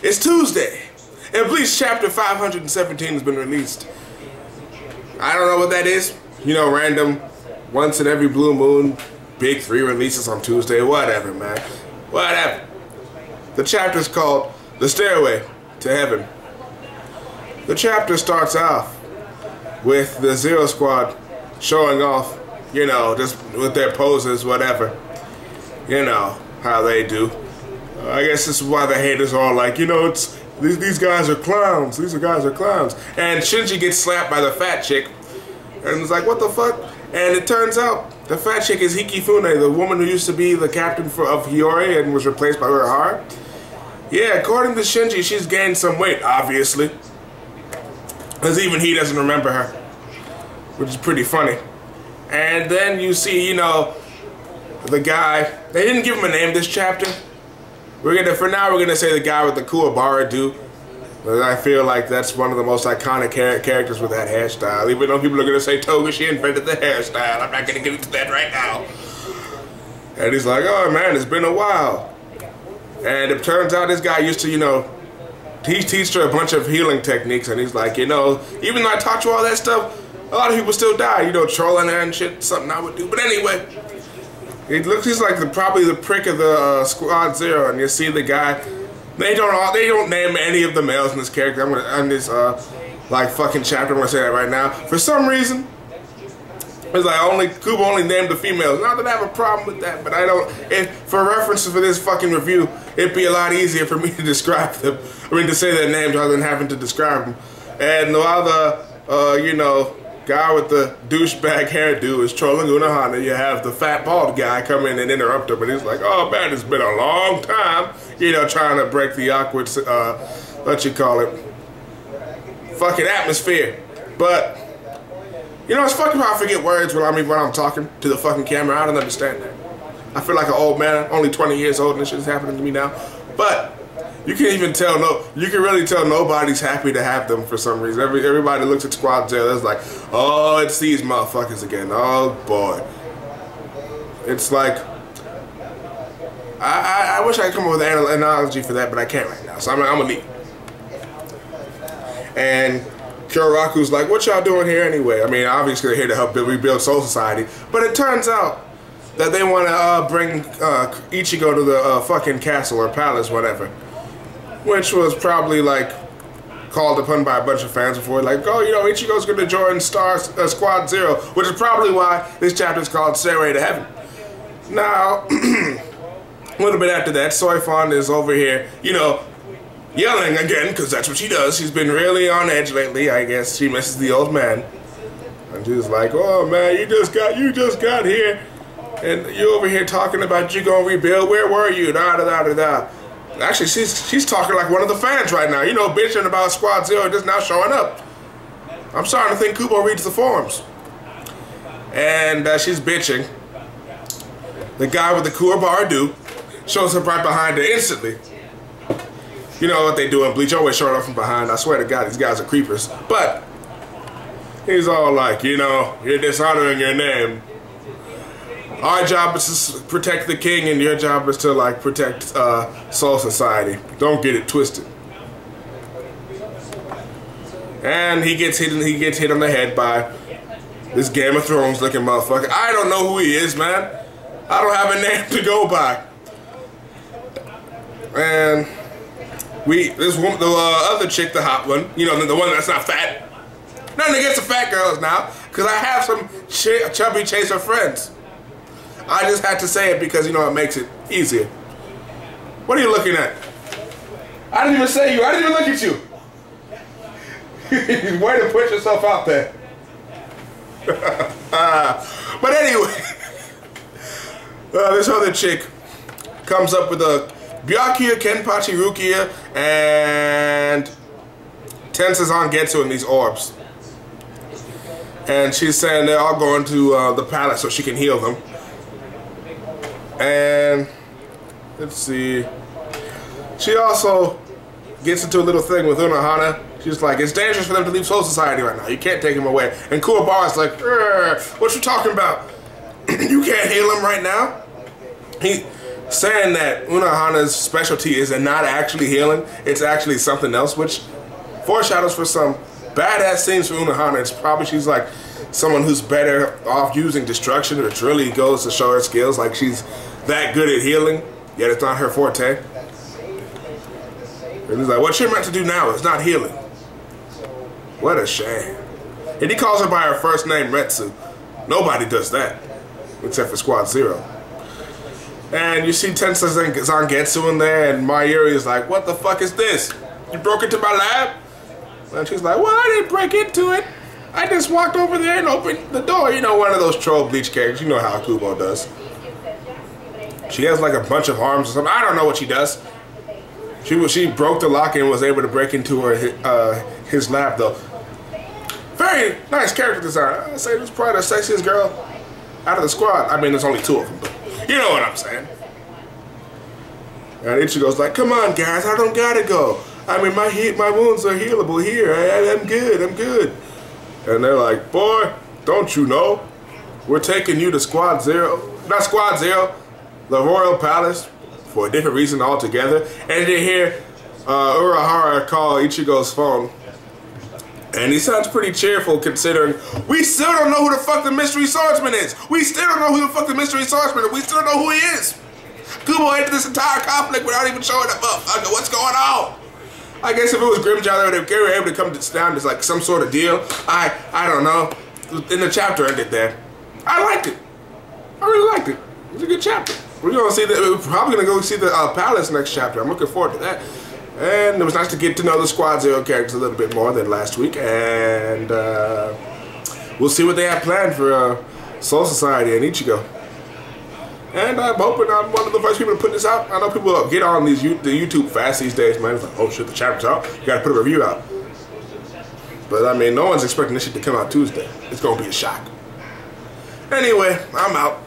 It's Tuesday, and Bleach chapter 517 has been released. I don't know what that is. You know, random, once in every blue moon, big 3 releases on Tuesday, whatever, man. Whatever. The chapter's called The Stairway to Heaven. The chapter starts off with the Zero Squad showing off, you know, just with their poses, whatever. You know, how they do. I guess this is why the haters are all like, you know, it's these guys are clowns. These guys are clowns. And Shinji gets slapped by the fat chick. And it's like, what the fuck? And it turns out the fat chick is Hikifune, the woman who used to be the captain of Hiyori and was replaced by Urahara. Yeah, according to Shinji, she's gained some weight, obviously. Because even he doesn't remember her. Which is pretty funny. And then you see, you know, the guy. They didn't give him a name this chapter. For now, we're gonna say the guy with the Kuwabara do. I feel like that's one of the most iconic characters with that hairstyle. Even though people are gonna say Togashi invented the hairstyle, I'm not gonna get into that right now. And he's like, oh man, it's been a while. And it turns out this guy used to, you know, teach her a bunch of healing techniques. And he's like, you know, even though I taught you all that stuff, a lot of people still die. You know, trolling her and shit. Something I would do. But anyway. He's like probably the prick of the Squad Zero, and you see the guy. They don't name any of the males in this character. Like fucking chapter. I'm gonna say that right now. For some reason, it's like Kubo only named the females. Not that I have a problem with that, but I don't. For references for this fucking review, it'd be a lot easier for me to describe them. I mean, to say their names rather than having to describe them. And while the you know, guy with the douchebag hairdo is trolling Unohana, you have the fat bald guy come in and interrupt him, and he's like, oh man, it's been a long time, you know, trying to break the awkward, what you call it, fucking atmosphere. But, you know, it's fucking how I forget words when I'm talking to the fucking camera. I don't understand that. I feel like an old man, only 20 years old, and this shit is happening to me now. But you can even tell, you can really tell nobody's happy to have them for some reason. Everybody looks at Squad Zero, it's like, oh, it's these motherfuckers again. Oh boy. It's like, I wish I could come up with an analogy for that, but I can't right now. So I'm gonna leave. And Kyoraku's like, what y'all doing here anyway? I mean, obviously they're here to help rebuild Soul Society, but it turns out that they want to bring Ichigo to the fucking castle or palace, whatever. Which was probably like called upon by a bunch of fans before, like, oh, you know, Ichigo's gonna join Squad Zero, which is probably why this chapter is called Stairway to Heaven. Now, a little bit after that, Soifon is over here, you know, yelling again, because that's what she does. She's been really on edge lately. I guess she misses the old man. And she's like, oh man, you just got here, and you over here talking about you gonna rebuild. Where were you? Da da da da da. Actually, she's talking like one of the fans right now. You know, bitching about Squad Zero just now showing up. I'm starting to think Kubo reads the forums. And she's bitching. The guy with the Kuwabara do shows up right behind her instantly. You know what they do in Bleach, always showing up from behind. I swear to God, these guys are creepers. But he's all like, you know, you're dishonoring your name. Our job is to protect the king, and your job is to, like, protect Soul Society. Don't get it twisted. And he gets hit on the head by this Game of Thrones looking motherfucker. I don't know who he is, man. I don't have a name to go by. And this woman, the other chick, the hot one, you know, the one that's not fat. Nothing against the fat girls now, because I have some chubby chaser friends. I just had to say it because, you know, it makes it easier. What are you looking at? I didn't even say you. I didn't even look at you. Way to put yourself out there. But anyway, this other chick comes up with a Byakuya, Kenpachi, Rukia, and Tensei's Getsu in these orbs. And she's saying they're all going to the palace so she can heal them. And let's see. She also gets into a little thing with Unohana. She's like, it's dangerous for them to leave Soul Society right now. You can't take him away. And Kuwabara's like, what you talking about? You can't heal him right now? saying that Unohana's specialty is not actually healing, it's actually something else, which foreshadows for some badass scenes for Unohana. It's probably she's like someone who's better off using destruction, which really goes to show her skills, like she's that good at healing, yet it's not her forte. And he's like, what you're meant to do now is not healing. What a shame. And he calls her by her first name, Retsu. Nobody does that, except for Squad Zero. And you see Tensa Zangetsu in there, and Mayuri is like, what the fuck is this? You broke into my lab? And she's like, well, I didn't break into it. I just walked over there and opened the door. You know, one of those troll Bleach characters. You know how Kubo does. She has like a bunch of arms or something. I don't know what she does. She broke the lock and was able to break into his lab, though. Very nice character design. I'd say this is probably the sexiest girl out of the squad. I mean, there's only 2 of them, but you know what I'm saying. And Ichigo's like, come on, guys, I don't gotta go. I mean, my wounds are healable here. I'm good. And they're like, boy, don't you know? We're taking you to Squad Zero. Not Squad Zero, the Royal Palace, for a different reason altogether. And they hear Urahara call Ichigo's phone. And he sounds pretty cheerful considering we still don't know who the fuck the mystery swordsman is. We still don't know who the fuck the mystery swordsman is. We still don't know who he is. Kubo entered this entire conflict without even showing up. What's going on? I guess if it was Grimmjow, they were able to come down to like some sort of deal. I don't know. And the chapter ended there. I liked it. I really liked it. It was a good chapter. We're probably gonna go see the palace next chapter. I'm looking forward to that. And it was nice to get to know the Squad Zero characters a little bit more than last week. And we'll see what they have planned for Soul Society and Ichigo. And I'm hoping I'm one of the first people to put this out. I know people get on the YouTube fast these days, man. It's like, oh shit, the chapter's out. You gotta put a review out. But I mean, no one's expecting this shit to come out Tuesday. It's gonna be a shock. Anyway, I'm out.